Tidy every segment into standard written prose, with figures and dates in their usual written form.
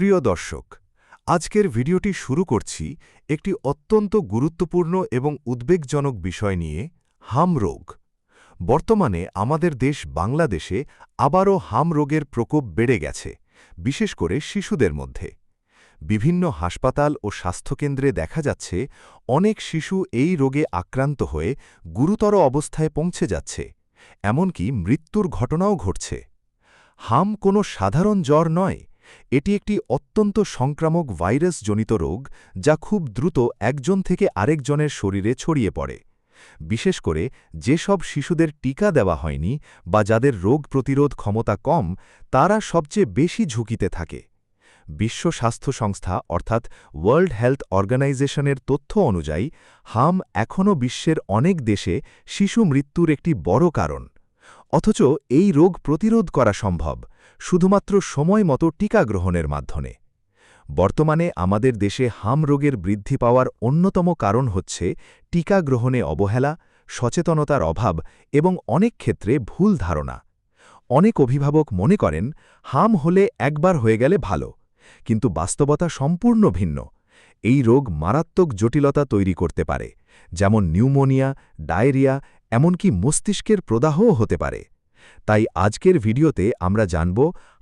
প্রিয় দর্শক, আজকের ভিডিওটি শুরু করছি একটি অত্যন্ত গুরুত্বপূর্ণ এবং উদ্বেগজনক বিষয় নিয়ে, হাম রোগ। বর্তমানে আমাদের দেশ বাংলাদেশে আবারও হাম রোগের প্রকোপ বেড়ে গেছে, বিশেষ করে শিশুদের মধ্যে। বিভিন্ন হাসপাতাল ও স্বাস্থ্যকেন্দ্রে দেখা যাচ্ছে অনেক শিশু এই রোগে আক্রান্ত হয়ে গুরুতর অবস্থায় পৌঁছে যাচ্ছে, এমনকি মৃত্যুর ঘটনাও ঘটছে। হাম কোনো সাধারণ জ্বর নয়, এটি একটি অত্যন্ত সংক্রামক ভাইরাসজনিত রোগ যা খুব দ্রুত একজন থেকে আরেকজনের শরীরে ছড়িয়ে পড়ে। বিশেষ করে যেসব শিশুদের টিকা দেওয়া হয়নি বা যাদের রোগ প্রতিরোধ ক্ষমতা কম, তারা সবচেয়ে বেশি ঝুঁকিতে থাকে। বিশ্ব স্বাস্থ্য সংস্থা অর্থাৎ ওয়ার্ল্ড হেলথ অর্গানাইজেশনের তথ্য অনুযায়ী হাম এখনও বিশ্বের অনেক দেশে শিশু মৃত্যুর একটি বড় কারণ। অথচ এই রোগ প্রতিরোধ করা সম্ভব শুধুমাত্র সময় মতো টিকা গ্রহণের মাধ্যমে। বর্তমানে আমাদের দেশে হাম রোগের বৃদ্ধি পাওয়ার অন্যতম কারণ হচ্ছে টিকা গ্রহণে অবহেলা, সচেতনতার অভাব এবং অনেক ক্ষেত্রে ভুল ধারণা। অনেক অভিভাবক মনে করেন হাম হলে একবার হয়ে গেলে ভালো, কিন্তু বাস্তবতা সম্পূর্ণ ভিন্ন। এই রোগ মারাত্মক জটিলতা তৈরি করতে পারে, যেমন নিউমোনিয়া, ডায়রিয়া, এমনকি মস্তিষ্কের প্রদাহও হতে পারে। তাই আজকের ভিডিওতে আমরা জানব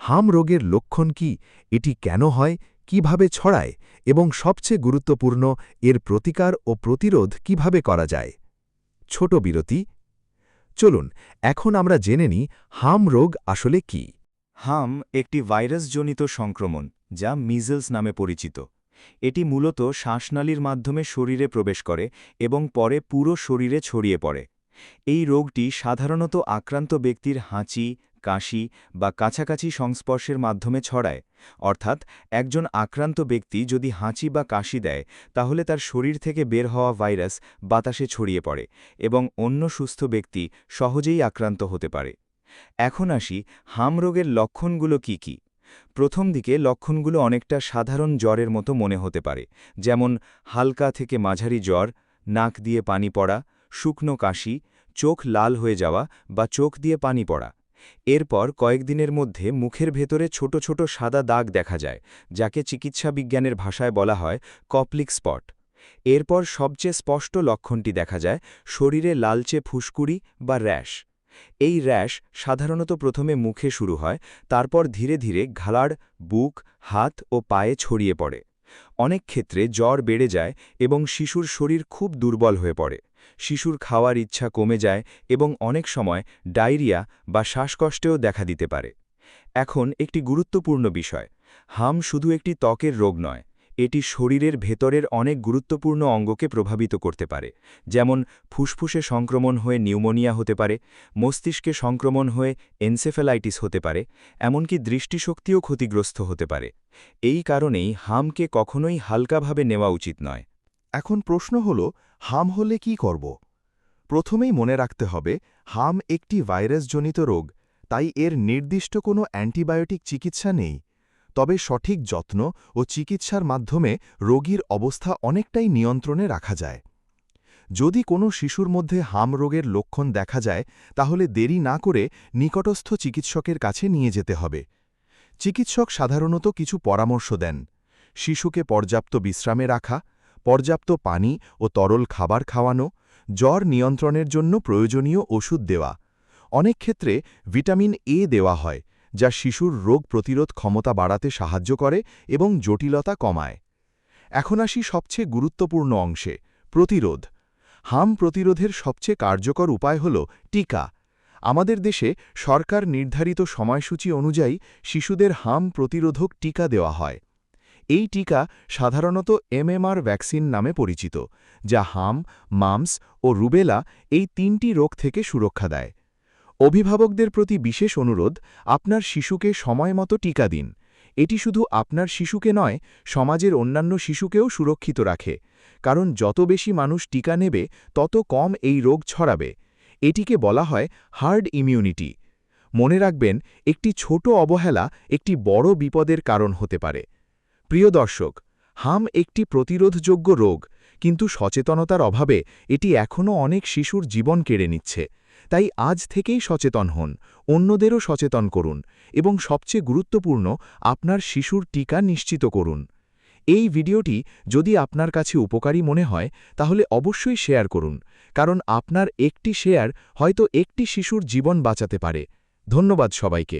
হাম রোগের লক্ষণ কি, এটি কেন হয়, কিভাবে ছড়ায় এবং সবচেয়ে গুরুত্বপূর্ণ এর প্রতিকার ও প্রতিরোধ কিভাবে করা যায়। ছোট বিরতি। চলুন এখন আমরা জেনে নিই হাম রোগ আসলে কি। হাম একটি ভাইরাসজনিত সংক্রমণ যা মিজলস নামে পরিচিত। এটি মূলত শ্বাসনালীর মাধ্যমে শরীরে প্রবেশ করে এবং পরে পুরো শরীরে ছড়িয়ে পড়ে। এই রোগটি সাধারণত আক্রান্ত ব্যক্তির হাঁচি, কাশি বা কাছাকাছি সংস্পর্শের মাধ্যমে ছড়ায়। অর্থাৎ একজন আক্রান্ত ব্যক্তি যদি হাঁচি বা কাশি দেয়, তাহলে তার শরীর থেকে বের হওয়া ভাইরাস বাতাসে ছড়িয়ে পড়ে এবং অন্য সুস্থ ব্যক্তি সহজেই আক্রান্ত হতে পারে। এখন আসি হাম রোগের লক্ষণগুলো কি কি। প্রথম দিকে লক্ষণগুলো অনেকটা সাধারণ জ্বরের মতো মনে হতে পারে, যেমন হালকা থেকে মাঝারি জ্বর, নাক দিয়ে পানি পড়া, শুকনো কাশি, চোখ লাল হয়ে যাওয়া বা চোখ দিয়ে পানি পড়া। এরপর কয়েকদিনের মধ্যে মুখের ভেতরে ছোট ছোট সাদা দাগ দেখা যায়, যাকে চিকিৎসা বিজ্ঞানের ভাষায় বলা হয় কপ্লিক স্পট। এরপর সবচেয়ে স্পষ্ট লক্ষণটি দেখা যায় শরীরে লালচে ফুসকুড়ি বা র্যাশ। এই র্যাশ সাধারণত প্রথমে মুখে শুরু হয়, তারপর ধীরে ধীরে ঘাড়, বুক, হাত ও পায়ে ছড়িয়ে পড়ে। অনেক ক্ষেত্রে জ্বর বেড়ে যায় এবং শিশুর শরীর খুব দুর্বল হয়ে পড়ে। শিশুর খাওয়ার ইচ্ছা কমে যায় এবং অনেক সময় ডায়রিয়া বা শ্বাসকষ্টেও দেখা দিতে পারে। এখন একটি গুরুত্বপূর্ণ বিষয়, হাম শুধু একটি ত্বকের রোগ নয়, এটি শরীরের ভেতরের অনেক গুরুত্বপূর্ণ অঙ্গকে প্রভাবিত করতে পারে। যেমন ফুসফুসে সংক্রমণ হয়ে নিউমোনিয়া হতে পারে, মস্তিষ্কে সংক্রমণ হয়ে এনসেফ্যালাইটিস হতে পারে, এমনকি দৃষ্টিশক্তিও ক্ষতিগ্রস্ত হতে পারে। এই কারণেই হামকে কখনোই হালকাভাবে নেওয়া উচিত নয়। এখন প্রশ্ন হল, হাম হলে কি করব? প্রথমেই মনে রাখতে হবে, হাম একটি ভাইরাসজনিত রোগ, তাই এর নির্দিষ্ট কোনো অ্যান্টিবায়োটিক চিকিৎসা নেই। তবে সঠিক যত্ন ও চিকিৎসার মাধ্যমে রোগীর অবস্থা অনেকটাই নিয়ন্ত্রণে রাখা যায়। যদি কোনো শিশুর মধ্যে হাম রোগের লক্ষণ দেখা যায়, তাহলে দেরি না করে নিকটস্থ চিকিৎসকের কাছে নিয়ে যেতে হবে। চিকিৎসক সাধারণত কিছু পরামর্শ দেন: শিশুকে পর্যাপ্ত বিশ্রামে রাখা, পর্যাপ্ত পানি ও তরল খাবার খাওয়ানো, জ্বর নিয়ন্ত্রণের জন্য প্রয়োজনীয় ওষুধ দেওয়া। অনেক ক্ষেত্রে ভিটামিন এ দেওয়া হয়, যা শিশুর রোগ প্রতিরোধ ক্ষমতা বাড়াতে সাহায্য করে এবং জটিলতা কমায়। এখন আসি সবচেয়ে গুরুত্বপূর্ণ অংশে, প্রতিরোধ। হাম প্রতিরোধের সবচেয়ে কার্যকর উপায় হল টিকা। আমাদের দেশে সরকার নির্ধারিত সময়সূচি অনুযায়ী শিশুদের হাম প্রতিরোধক টিকা দেওয়া হয়। এই টিকা সাধারণত এমএমআর ভ্যাকসিন নামে পরিচিত, যা হাম, মাম্পস ও রুবেলা এই তিনটি রোগ থেকে সুরক্ষা দেয়। অভিভাবকদের প্রতি বিশেষ অনুরোধ, আপনার শিশুকে সময়মতো টিকা দিন। এটি শুধু আপনার শিশুকে নয়, সমাজের অন্যান্য শিশুকেও সুরক্ষিত রাখে। কারণ যত বেশি মানুষ টিকা নেবে, তত কম এই রোগ ছড়াবে। এটিকে বলা হয় হার্ড ইমিউনিটি। মনে রাখবেন, একটি ছোট অবহেলা একটি বড় বিপদের কারণ হতে পারে। প্রিয় দর্শক, হাম একটি প্রতিরোধযোগ্য রোগ, কিন্তু সচেতনতার অভাবে এটি এখনও অনেক শিশুর জীবন কেড়ে নিচ্ছে। তাই আজ থেকেই সচেতন হন, অন্যদেরও সচেতন করুন এবং সবচেয়ে গুরুত্বপূর্ণ আপনার শিশুর টিকা নিশ্চিত করুন। এই ভিডিওটি যদি আপনার কাছে উপকারী মনে হয় তাহলে অবশ্যই শেয়ার করুন, কারণ আপনার একটি শেয়ার হয়তো একটি শিশুর জীবন বাঁচাতে পারে। ধন্যবাদ সবাইকে।